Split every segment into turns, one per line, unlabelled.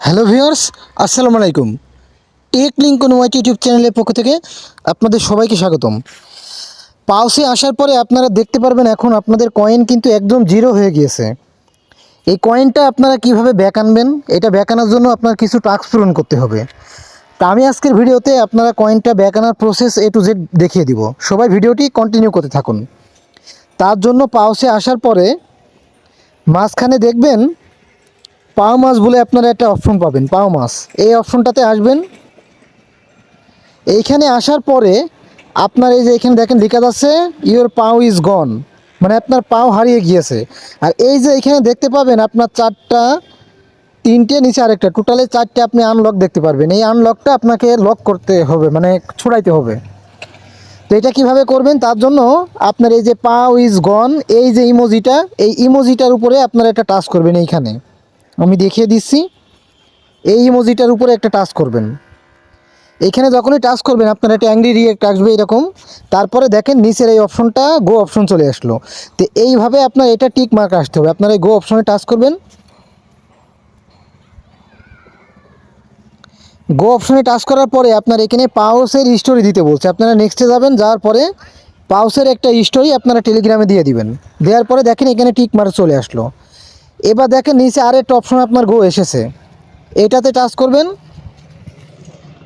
Hello viewers, আসসালামু আলাইকুম। Take link অনুমাইট YouTube চ্যানেলের পক্ষ থেকে আপনাদের সবাইকে স্বাগতম। পাউসে আসার পরে আপনারা দেখতে পারবেন এখন আপনাদের কয়েন কিন্তু একদম জিরো হয়ে গিয়েছে। এই কয়েনটা আপনারা কিভাবে ব্যাক আনবেন, এটা ব্যাক আনার জন্য আপনার কিছু টাস্ক পূরণ করতে হবে। তা আমি আজকের ভিডিওতে আপনারা কয়েনটা ব্যাক আনার প্রসেস A to Z দেখিয়ে দিব। সবাই ভিডিওটি কন্টিনিউ করতে থাকুন। তার জন্য পাউসে আসার পরে মাঝখানে দেখবেন পাও মাস বলে আপনারা একটা অপশন পাবেন, পাও মাস। এই অপশনটাতে আসবেন। এইখানে আসার পরে আপনার এই যে এখানে দেখেন লেখা আছে ইওর পাও ইজ গন, মানে আপনার পাও হারিয়ে গিয়েছে। আর এই যে এখানে দেখতে পাবেন আপনার তিনটে নিচে আরেকটা, টোটালে চারটে আপনি আনলক দেখতে পারবেন। এই আনলকটা আপনাকে লক করতে হবে, মানে ছড়াইতে হবে। তো এটা কীভাবে করবেন, তার জন্য আপনার এই যে পাও ইজ গন, এই যে ইমোজিটা, এই ইমোজিটার উপরে আপনারা একটা টাচ করবেন। এইখানে আমি দেখিয়ে দিচ্ছি, এই ইমোজিটার উপরে একটা টাচ করবেন। এইখানে যখনই টাচ করবেন আপনার একটা অ্যাংরি রিয়েক্ট আসবে এরকম। তারপরে দেখেন নিচের এই অপশনটা গো অপশন চলে আসলো। তো এইভাবে আপনার এটা টিক মার্ক আসতে হবে। আপনার এই গো অপশনে টাচ করবেন। গো অপশনে টাচ করার পরে আপনার এখানে পাউসের স্টোরি দিতে বলছে, আপনারা নেক্সটে যাবেন। যাওয়ার পরে পাউসের একটা স্টোরি আপনারা টেলিগ্রামে দিয়ে দিবেন। দেওয়ার পরে দেখেন এখানে টিক মার্ক চলে আসলো। এবার দেখেন নিচে আরেকটা অপশন আপনার গো এসেছে, এটাতে টাচ করবেন।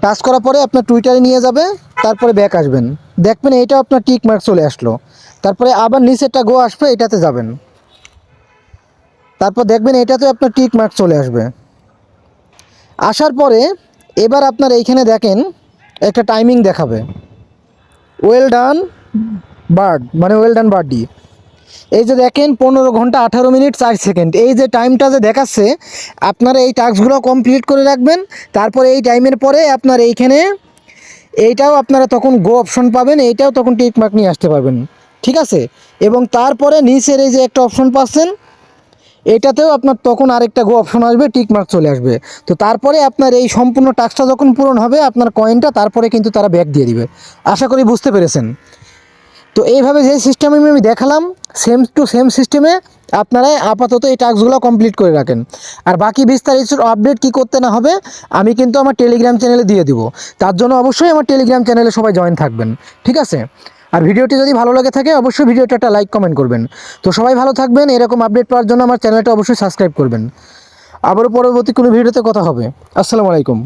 টাচ করার পরে আপনার টুইটারে নিয়ে যাবে, তারপরে ব্যাক আসবেন। দেখবেন এইটা আপনার টিক মার্ক চলে আসলো। তারপরে আবার নিচেরটা গো আসবে, এটাতে যাবেন। তারপর দেখবেন এটাতে আপনার টিক মার্ক চলে আসবে। আসার পরে এবার আপনার এইখানে দেখেন একটা টাইমিং দেখাবে, ওয়েল ডান বার্ড, মানে ওয়েল ডান বার্ডি। এই যে দেখেন 15 ঘন্টা 18 মিনিট 4 সেকেন্ড, এই যে টাইমটা যে দেখাচ্ছে, আপনারা এই টাস্কগুলো কমপ্লিট করে রাখবেন। তারপরে এই টাইমের পরে আপনার এইখানে এইটাও আপনারা তখন গো অপশন পাবেন, এইটাও তখন টিক মার্ক নিয়ে আসতে পারবেন, ঠিক আছে। এবং তারপরে নিচের এই যে একটা অপশন পাচ্ছেন, এটাতেও আপনার তখন আরেকটা গো অপশন আসবে, টিক মার্ক চলে আসবে। তো তারপরে আপনার এই সম্পূর্ণ টাস্কটা যখন পূরণ হবে আপনার কয়েনটা, তারপরে কিন্তু তারা ব্যাক দিয়ে দিবে। আশা করি বুঝতে পেরেছেন। তো এইভাবে যে সিস্টেমে আমি দেখালাম, সেম টু সেম সিস্টেমে আপনারা আপাতত এই টাস্কগুলো কমপ্লিট করে রাখেন। আর বাকি বিস্তারিত আপডেট কী করতে না হবে আমি কিন্তু আমার টেলিগ্রাম চ্যানেলে দিয়ে দিব। তার জন্য অবশ্যই আমার টেলিগ্রাম চ্যানেলে সবাই জয়েন থাকবেন, ঠিক আছে। আর ভিডিওটি যদি ভালো লাগে থাকে অবশ্যই ভিডিওটা একটা লাইক কমেন্ট করবেন। তো সবাই ভালো থাকবেন, এরকম আপডেট পাওয়ার জন্য আমার চ্যানেলটা অবশ্যই সাবস্ক্রাইব করবেন। আবারও পরবর্তী কোনো ভিডিওতে কথা হবে। আসসালামু আলাইকুম।